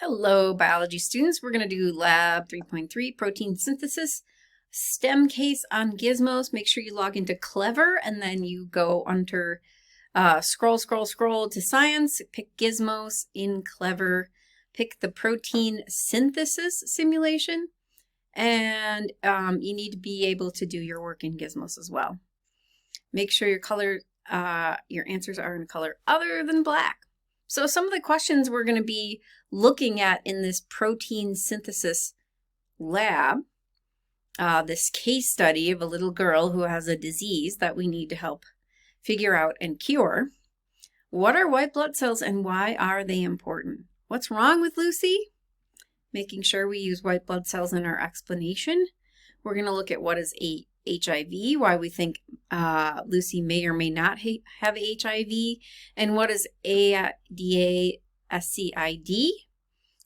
Hello, biology students. We're going to do lab 3.3, protein synthesis, STEM case on gizmos. Make sure you log into Clever and then you go under scroll to science, pick gizmos in Clever, pick the protein synthesis simulation, and you need to be able to do your work in gizmos as well. Make sure your answers are in a color other than black. So some of the questions we're going to be looking at in this protein synthesis lab, this case study of a little girl who has a disease that we need to help figure out and cure. What are white blood cells and why are they important? What's wrong with Lucy? Making sure we use white blood cells in our explanation. We're going to look at what is HIV, why we think Lucy may or may not have HIV, and what is ADA-SCID,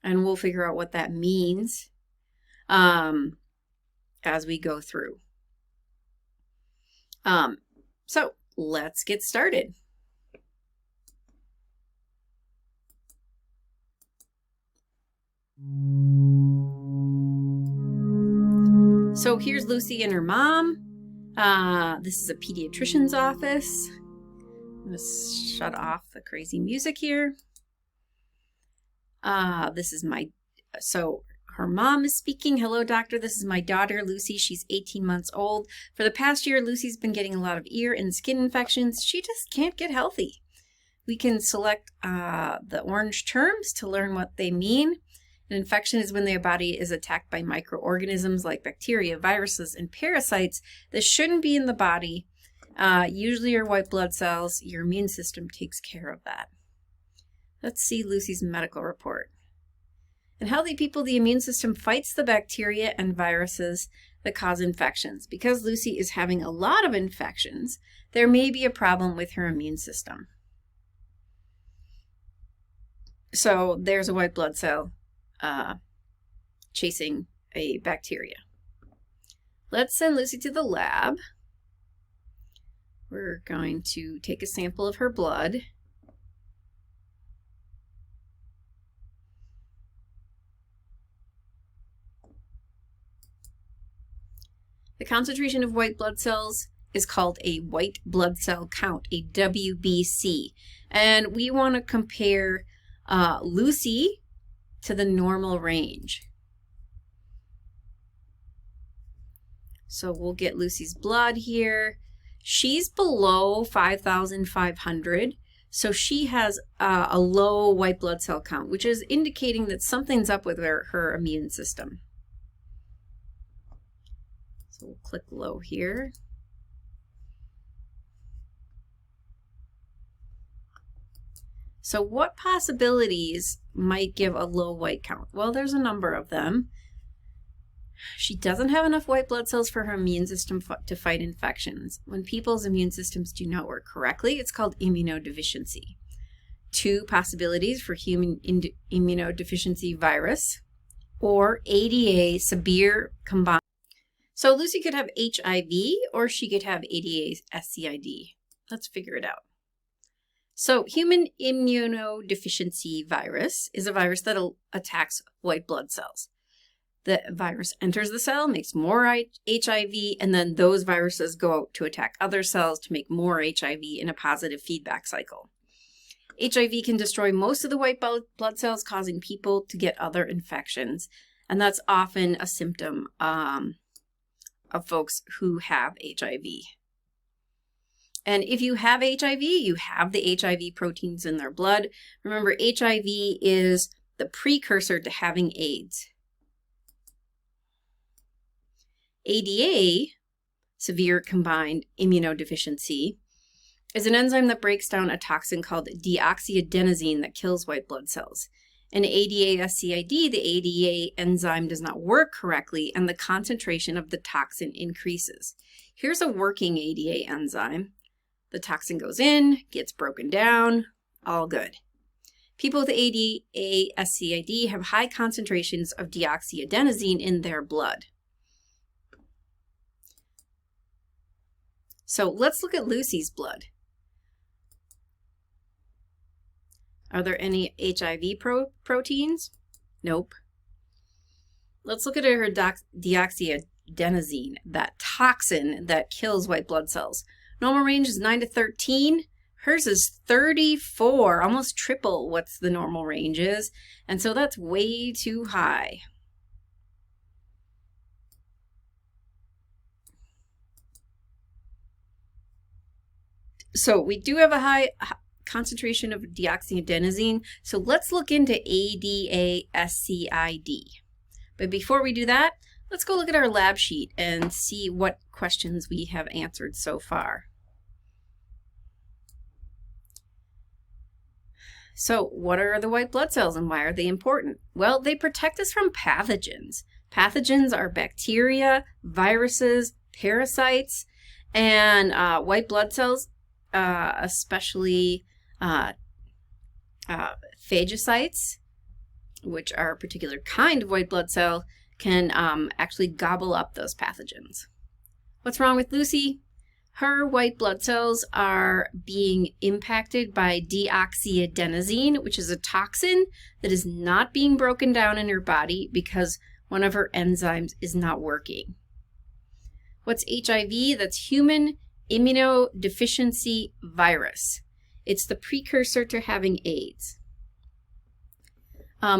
and we'll figure out what that means as we go through. So let's get started. So here's Lucy and her mom. This is a pediatrician's office. I'm going to shut off the crazy music here. So her mom is speaking. Hello, doctor. This is my daughter, Lucy. She's 18 months old. For the past year, Lucy's been getting a lot of ear and skin infections. She just can't get healthy. We can select the orange terms to learn what they mean. An infection is when the body is attacked by microorganisms like bacteria, viruses, and parasites that shouldn't be in the body. Usually your white blood cells, your immune system takes care of that. Let's see Lucy's medical report. In healthy people, the immune system fights the bacteria and viruses that cause infections. Because Lucy is having a lot of infections, there may be a problem with her immune system. So there's a white blood cell chasing a bacteria. Let's send Lucy to the lab. We're going to take a sample of her blood. The concentration of white blood cells is called a white blood cell count, a WBC. And we want to compare Lucy to the normal range. So we'll get Lucy's blood here. She's below 5,500, so she has a low white blood cell count, which is indicating that something's up with her immune system. So we'll click low here. So what possibilities might give a low white count? Well, there's a number of them. She doesn't have enough white blood cells for her immune system to fight infections. When people's immune systems do not work correctly, it's called immunodeficiency. Two possibilities for human immunodeficiency virus or ADA severe combined. So Lucy could have HIV or she could have ADA-SCID. Let's figure it out. So human immunodeficiency virus is a virus that attacks white blood cells. The virus enters the cell, makes more HIV, and then those viruses go out to attack other cells to make more HIV in a positive feedback cycle. HIV can destroy most of the white blood cells, causing people to get other infections, and that's often a symptom of folks who have HIV. And if you have HIV, you have the HIV proteins in their blood. Remember, HIV is the precursor to having AIDS. ADA, severe combined immunodeficiency, is an enzyme that breaks down a toxin called deoxyadenosine that kills white blood cells. In ADA-SCID, the ADA enzyme does not work correctly and the concentration of the toxin increases. Here's a working ADA enzyme. The toxin goes in, gets broken down, all good. People with ADA-SCID have high concentrations of deoxyadenosine in their blood. So let's look at Lucy's blood. Are there any HIV proteins? Nope. Let's look at her deoxyadenosine, that toxin that kills white blood cells. Normal range is 9 to 13. Hers is 34, almost triple what's the normal range is. And so that's way too high. So we do have a high concentration of deoxyadenosine. So let's look into ADASCID. But before we do that, let's go look at our lab sheet and see what questions we have answered so far. So what are the white blood cells and why are they important? Well, they protect us from pathogens. Pathogens are bacteria, viruses, parasites, and white blood cells, especially phagocytes, which are a particular kind of white blood cell, can actually gobble up those pathogens. What's wrong with Lucy? Her white blood cells are being impacted by deoxyadenosine, which is a toxin that is not being broken down in her body because one of her enzymes is not working. What's HIV? That's human immunodeficiency virus. It's the precursor to having AIDS.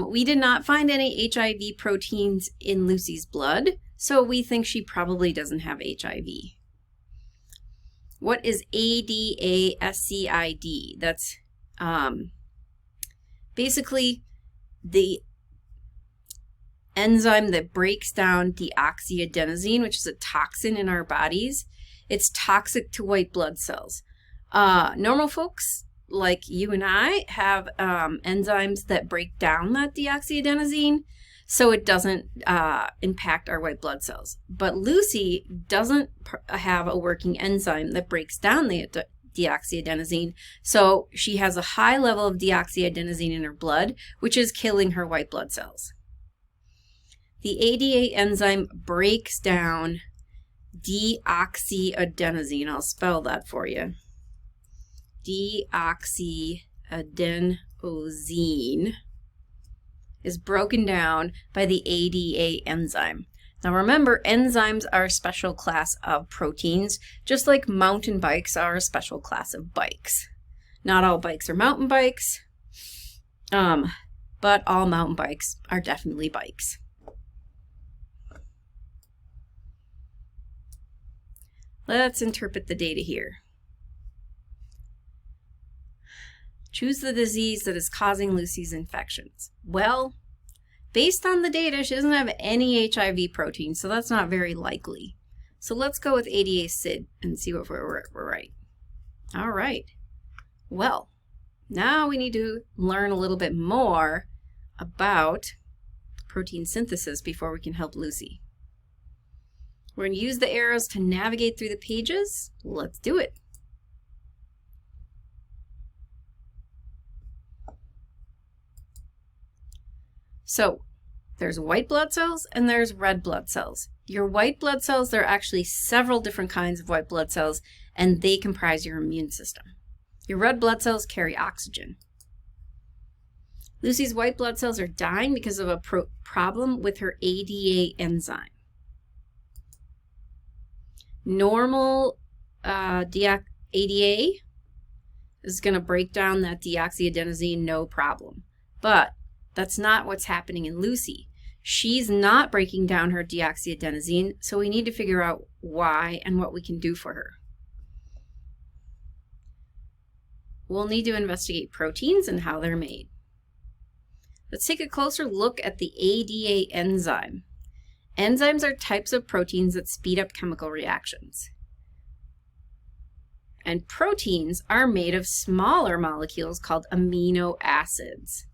We did not find any HIV proteins in Lucy's blood, so we think she probably doesn't have HIV. What is ADASCID? That's basically the enzyme that breaks down deoxyadenosine, which is a toxin in our bodies. It's toxic to white blood cells. Normal folks like you and I have enzymes that break down that deoxyadenosine, so it doesn't impact our white blood cells. But Lucy doesn't have a working enzyme that breaks down the deoxyadenosine, so she has a high level of deoxyadenosine in her blood, which is killing her white blood cells. The ADA enzyme breaks down deoxyadenosine. I'll spell that for you. Deoxyadenosine is broken down by the ADA enzyme. Now remember, enzymes are a special class of proteins, just like mountain bikes are a special class of bikes. Not all bikes are mountain bikes, but all mountain bikes are definitely bikes. Let's interpret the data here. Choose the disease that is causing Lucy's infections. Well, based on the data, she doesn't have any HIV protein, so that's not very likely. So let's go with ADA-SID and see if we're right. All right. Well, now we need to learn a little bit more about protein synthesis before we can help Lucy. We're going to use the arrows to navigate through the pages. Let's do it. So there's white blood cells and there's red blood cells. Your white blood cells, there are actually several different kinds of white blood cells, and they comprise your immune system. Your red blood cells carry oxygen. Lucy's white blood cells are dying because of a problem with her ADA enzyme. Normal ADA is going to break down that deoxyadenosine, no problem. But that's not what's happening in Lucy. She's not breaking down her deoxyadenosine, so we need to figure out why and what we can do for her. We'll need to investigate proteins and how they're made. Let's take a closer look at the ADA enzyme. Enzymes are types of proteins that speed up chemical reactions. And proteins are made of smaller molecules called amino acids.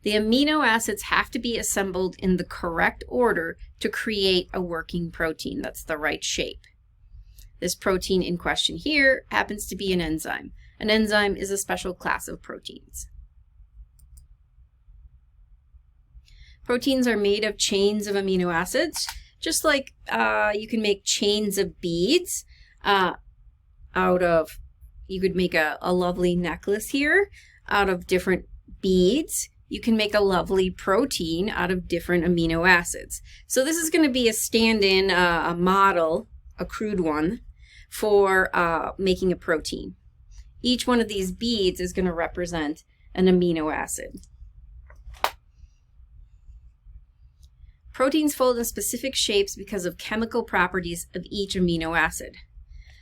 The amino acids have to be assembled in the correct order to create a working protein that's the right shape. This protein in question here happens to be an enzyme. An enzyme is a special class of proteins. Proteins are made of chains of amino acids, just like you can make chains of beads you could make a lovely necklace here out of different beads, you can make a lovely protein out of different amino acids. So this is going to be a stand-in, a model, a crude one, for making a protein. Each one of these beads is going to represent an amino acid. Proteins fold in specific shapes because of chemical properties of each amino acid.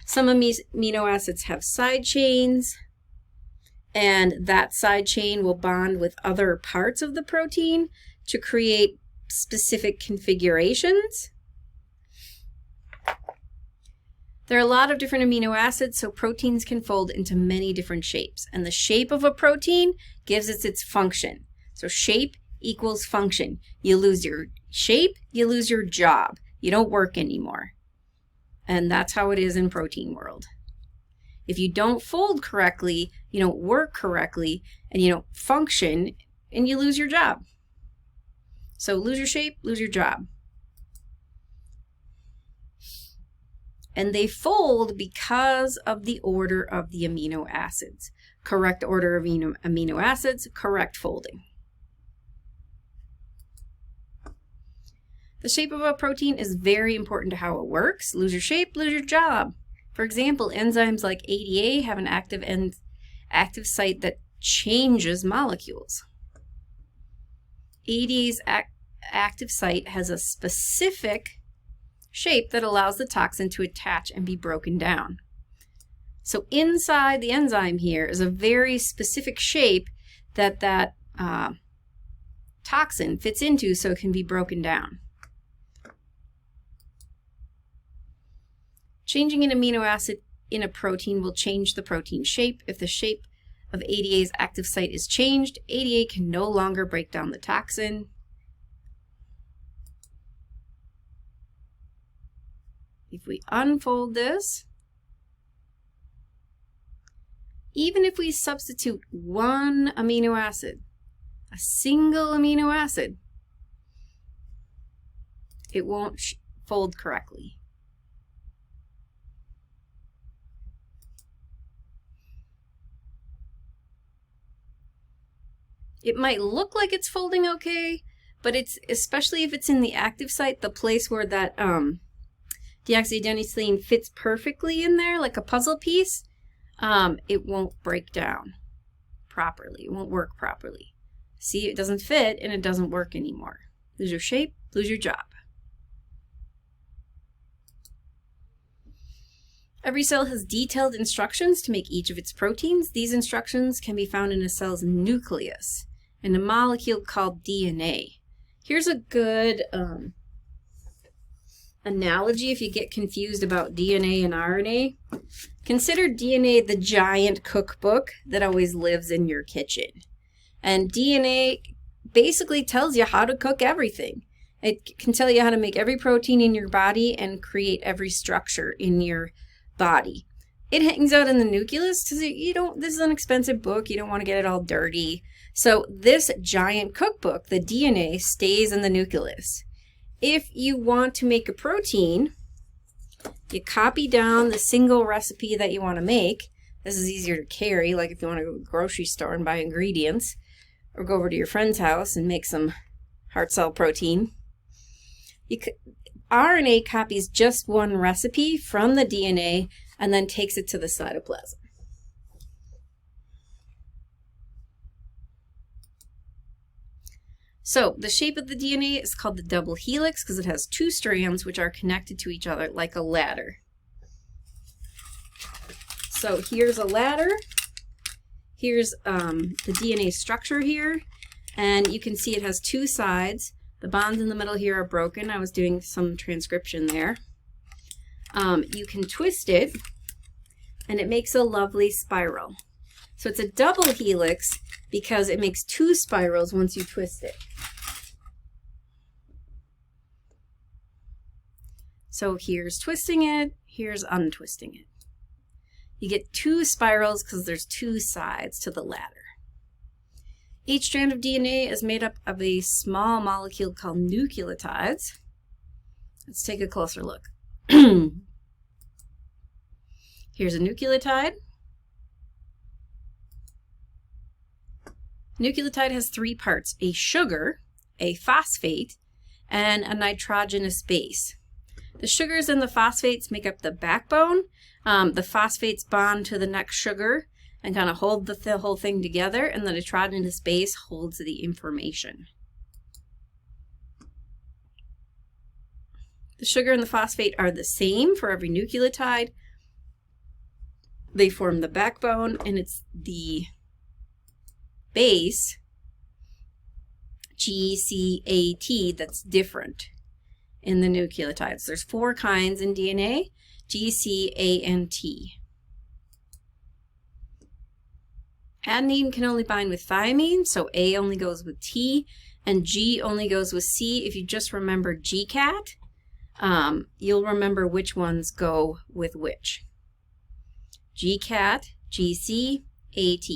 Some amino acids have side chains, and that side chain will bond with other parts of the protein to create specific configurations. There are a lot of different amino acids, so proteins can fold into many different shapes. And the shape of a protein gives it its function. So shape equals function. You lose your shape, you lose your job. You don't work anymore. And that's how it is in protein world. If you don't fold correctly, you don't work correctly, and you don't function, and you lose your job. So lose your shape, lose your job. And they fold because of the order of the amino acids. Correct order of amino acids, correct folding. The shape of a protein is very important to how it works. Lose your shape, lose your job. For example, enzymes like ADA have an active site that changes molecules. ADA's active site has a specific shape that allows the toxin to attach and be broken down. So inside the enzyme here is a very specific shape that toxin fits into so it can be broken down. Changing an amino acid in a protein will change the protein shape. If the shape of ADA's active site is changed, ADA can no longer break down the toxin. If we unfold this, even if we substitute one amino acid, a single amino acid, it won't fold correctly. It might look like it's folding okay, but it's, especially if it's in the active site, the place where that deoxyadenosine fits perfectly in there, like a puzzle piece, it won't break down properly. It won't work properly. See, it doesn't fit and it doesn't work anymore. Lose your shape, lose your job. Every cell has detailed instructions to make each of its proteins. These instructions can be found in a cell's nucleus, in a molecule called DNA. Here's a good analogy if you get confused about DNA and RNA. Consider DNA the giant cookbook that always lives in your kitchen. And DNA basically tells you how to cook everything. It can tell you how to make every protein in your body and create every structure in your body. It hangs out in the nucleus because this is an expensive book. You don't want to get it all dirty. So this giant cookbook, the DNA, stays in the nucleus. If you want to make a protein, you copy down the single recipe that you want to make. This is easier to carry, like if you want to go to the grocery store and buy ingredients, or go over to your friend's house and make some heart cell protein. RNA copies just one recipe from the DNA and then takes it to the cytoplasm. So the shape of the DNA is called the double helix because it has two strands which are connected to each other like a ladder. So here's a ladder. Here's the DNA structure here, and you can see it has two sides. The bonds in the middle here are broken. I was doing some transcription there. You can twist it, and it makes a lovely spiral. So it's a double helix because it makes two spirals once you twist it. So here's twisting it, here's untwisting it. You get two spirals because there's two sides to the ladder. Each strand of DNA is made up of a small molecule called nucleotides. Let's take a closer look. Here's a nucleotide. Nucleotide has three parts: a sugar, a phosphate, and a nitrogenous base. The sugars and the phosphates make up the backbone. The phosphates bond to the next sugar and kind of hold the whole thing together, and the nitrogenous base holds the information. The sugar and the phosphate are the same for every nucleotide. They form the backbone, and it's the base, GCAT, that's different in the nucleotides. There's 4 kinds in DNA, G, C, A, and T. Adenine can only bind with thymine, so A only goes with T, and G only goes with C. If you just remember GCAT, you'll remember which ones go with which. GCAT, GC, AT.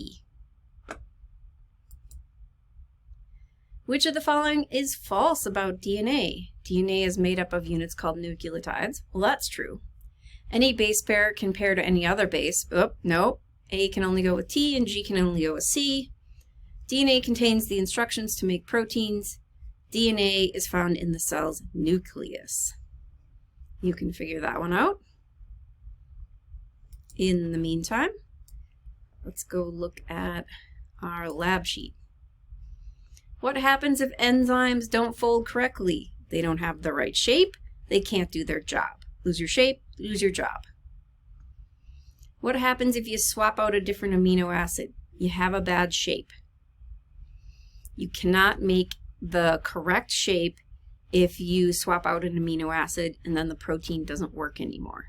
Which of the following is false about DNA? DNA is made up of units called nucleotides. Well, that's true. Any base pair can pair to any other base. Oh, no. A can only go with T and G can only go with C. DNA contains the instructions to make proteins. DNA is found in the cell's nucleus. You can figure that one out. In the meantime, let's go look at our lab sheet. What happens if enzymes don't fold correctly? They don't have the right shape. They can't do their job. Lose your shape, lose your job. What happens if you swap out a different amino acid? You have a bad shape. You cannot make the correct shape if you swap out an amino acid and then the protein doesn't work anymore.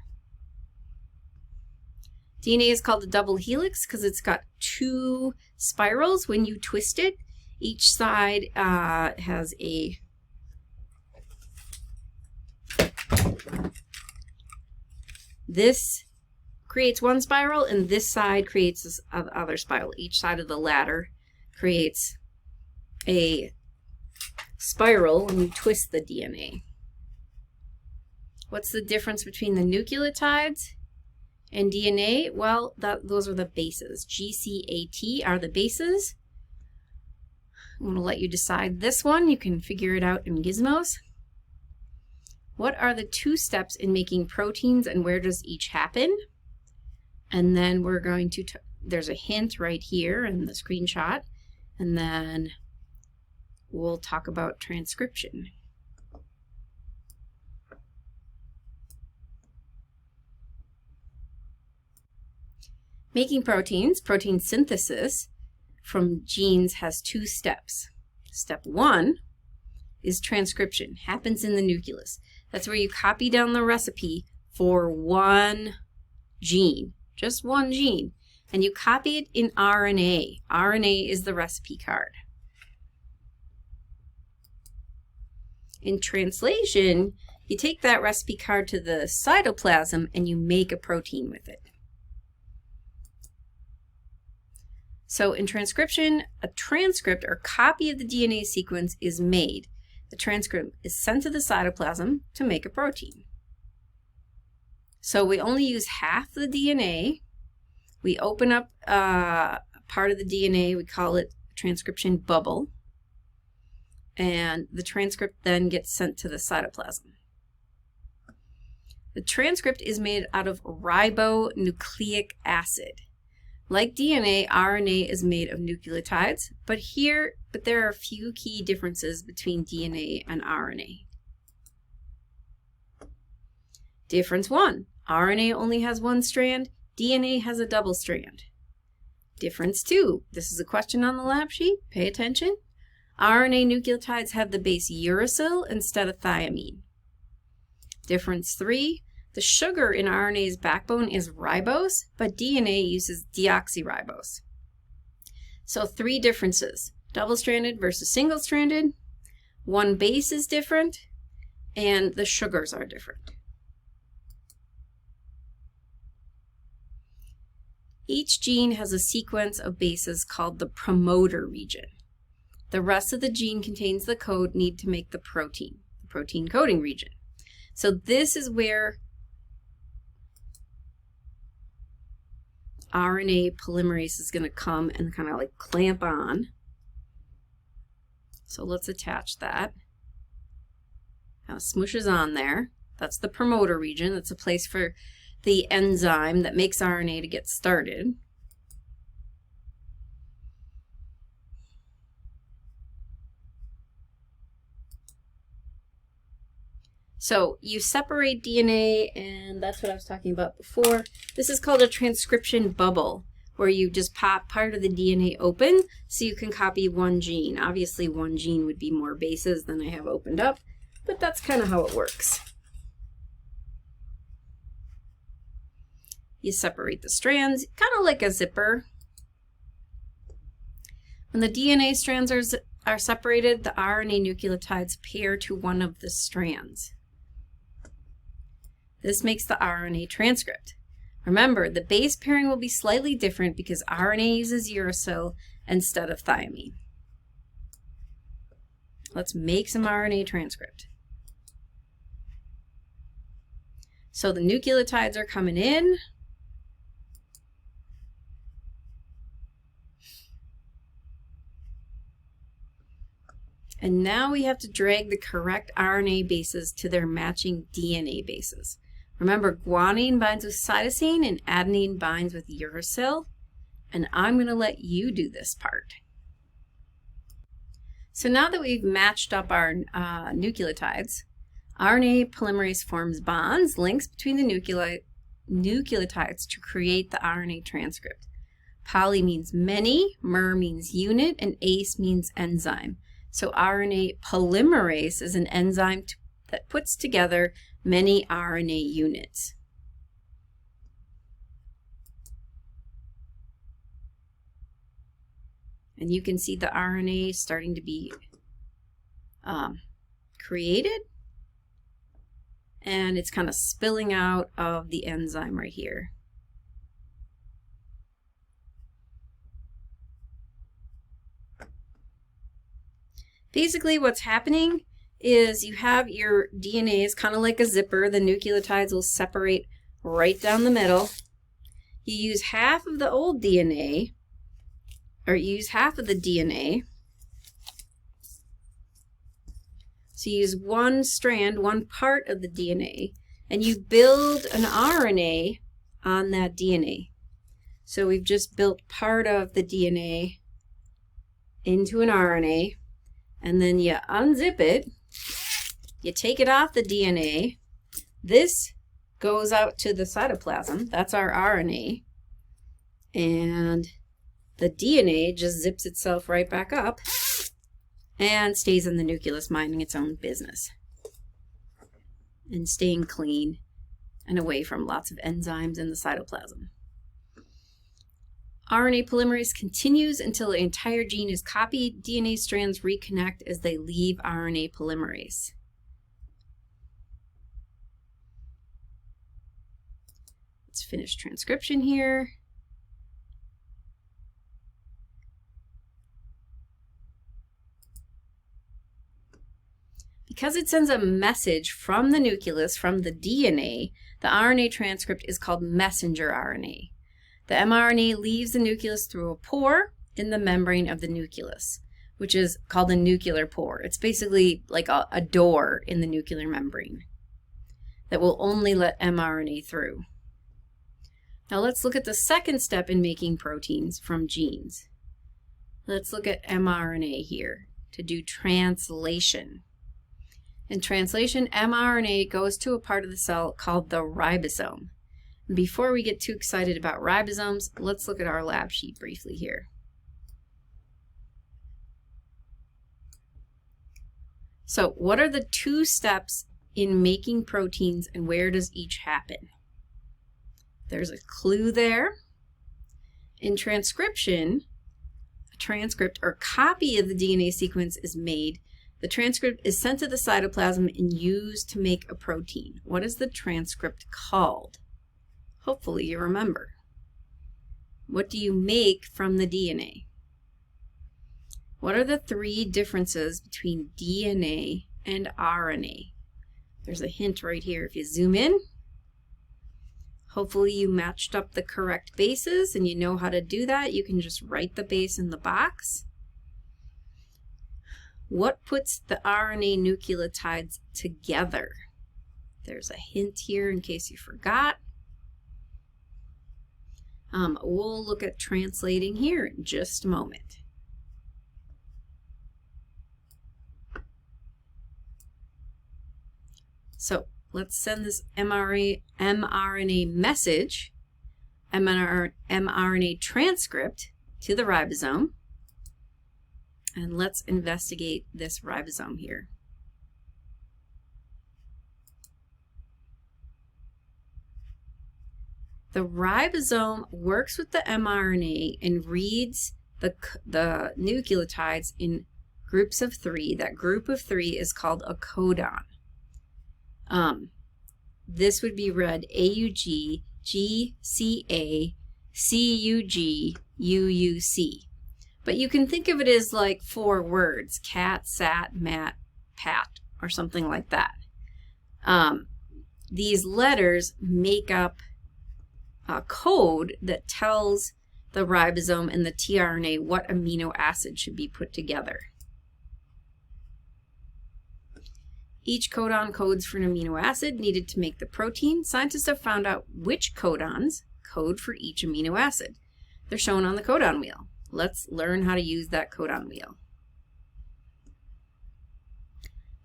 DNA is called a double helix because it's got 2 spirals. When you twist it, each side has a this creates one spiral, and this side creates this other spiral. Each side of the ladder creates a spiral when you twist the DNA. What's the difference between the nucleotides and DNA? Well, those are the bases. GCAT are the bases. I'm going to let you decide this one. You can figure it out in Gizmos. What are the 2 steps in making proteins, and where does each happen? And then we're going to, there's a hint right here in the screenshot, and then we'll talk about transcription. Making proteins, protein synthesis from genes has 2 steps. Step 1 is transcription, happens in the nucleus. That's where you copy down the recipe for one gene, just one gene, and you copy it in RNA. RNA is the recipe card. In translation, you take that recipe card to the cytoplasm and you make a protein with it. So in transcription, a transcript or copy of the DNA sequence is made. The transcript is sent to the cytoplasm to make a protein. So we only use half the DNA. We open up part of the DNA, we call it transcription bubble, and the transcript then gets sent to the cytoplasm. The transcript is made out of ribonucleic acid. Like DNA, RNA is made of nucleotides, but there are a few key differences between DNA and RNA. Difference 1, RNA only has 1 strand, DNA has a double strand. Difference 2, this is a question on the lab sheet, pay attention. RNA nucleotides have the base uracil instead of thiamine. Difference 3, the sugar in RNA's backbone is ribose, but DNA uses deoxyribose. So 3 differences, double-stranded versus single-stranded, 1 base is different, and the sugars are different. Each gene has a sequence of bases called the promoter region. The rest of the gene contains the code needed to make the protein coding region. So this is where RNA polymerase is going to come and kind of like clamp on So let's attach that. Now smooshes on there. That's the promoter region. That's a place for the enzyme that makes RNA to get started. So you separate DNA, and that's what I was talking about before. This is called a transcription bubble, where you just pop part of the DNA open so you can copy one gene. Obviously, one gene would be more bases than I have opened up, but that's kind of how it works. You separate the strands, kind of like a zipper. When the DNA strands are separated, the RNA nucleotides pair to one of the strands. This makes the RNA transcript. Remember, the base pairing will be slightly different because RNA uses uracil instead of thymine. Let's make some RNA transcript. So the nucleotides are coming in. And now we have to drag the correct RNA bases to their matching DNA bases. Remember, guanine binds with cytosine and adenine binds with uracil. And I'm going to let you do this part. So now that we've matched up our nucleotides, RNA polymerase forms bonds, links between the nucleotides to create the RNA transcript. Poly means many, mer means unit, and ase means enzyme. So RNA polymerase is an enzyme that puts together many RNA units. And you can see the RNA starting to be created. And it's kind of spilling out of the enzyme right here. Basically, what's happening is you have your DNA is kind of like a zipper. The nucleotides will separate right down the middle. You use half of the old DNA, or use half of the DNA. So you use one strand, one part of the DNA, and you build an RNA on that DNA. So we've just built part of the DNA into an RNA. And then you unzip it, you take it off the DNA, this goes out to the cytoplasm, that's our RNA, and the DNA just zips itself right back up and stays in the nucleus minding its own business and staying clean and away from lots of enzymes in the cytoplasm. RNA polymerase continues until the entire gene is copied. DNA strands reconnect as they leave RNA polymerase. Let's finish transcription here. Because it sends a message from the nucleus, from the DNA, the RNA transcript is called messenger RNA. The mRNA leaves the nucleus through a pore in the membrane of the nucleus, which is called a nuclear pore. It's basically like a door in the nuclear membrane that will only let mRNA through. Now let's look at the second step in making proteins from genes. Let's look at mRNA here to do translation. In translation, mRNA goes to a part of the cell called the ribosome. Before we get too excited about ribosomes, let's look at our lab sheet briefly here. So what are the two steps in making proteins and where does each happen? There's a clue there. In transcription, a transcript or copy of the DNA sequence is made. The transcript is sent to the cytoplasm and used to make a protein. What is the transcript called? Hopefully you remember. What do you make from the DNA? What are the three differences between DNA and RNA? There's a hint right here. If you zoom in, hopefully you matched up the correct bases and you know how to do that. You can just write the base in the box. What puts the RNA nucleotides together? There's a hint here in case you forgot. We'll look at translating here in just a moment. So let's send this mRNA message, mRNA transcript to the ribosome. And let's investigate this ribosome here. The ribosome works with the mRNA and reads the nucleotides in groups of 3. That group of 3 is called a codon. This would be read AUG, GCA, CUG, UUC. But you can think of it as like 4 words: cat, sat, mat, pat, or something like that. These letters make up a code that tells the ribosome and the tRNA what amino acid should be put together. Each codon codes for an amino acid needed to make the protein. Scientists have found out which codons code for each amino acid. They're shown on the codon wheel. Let's learn how to use that codon wheel.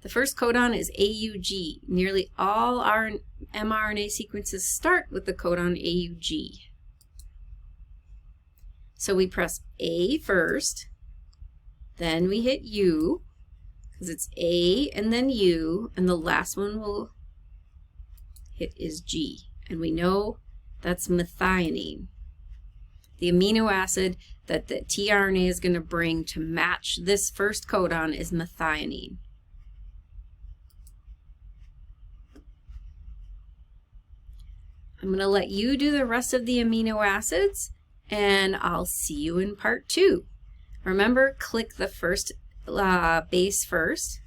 The first codon is AUG. Nearly all our mRNA sequences start with the codon AUG. So we press A first, then we hit U, because it's A and then U, and the last one we'll hit is G. And we know that's methionine, the amino acid that the tRNA is going to bring to match this first codon is methionine. I'm going to let you do the rest of the amino acids, and I'll see you in part 2. Remember, click the first base first,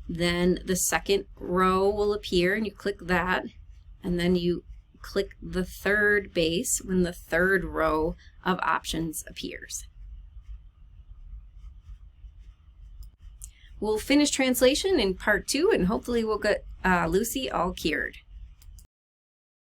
then the second row will appear, and you click that, and then you click the third base when the third row of options appears. We'll finish translation in part 2, and hopefully we'll get Lucy all cured.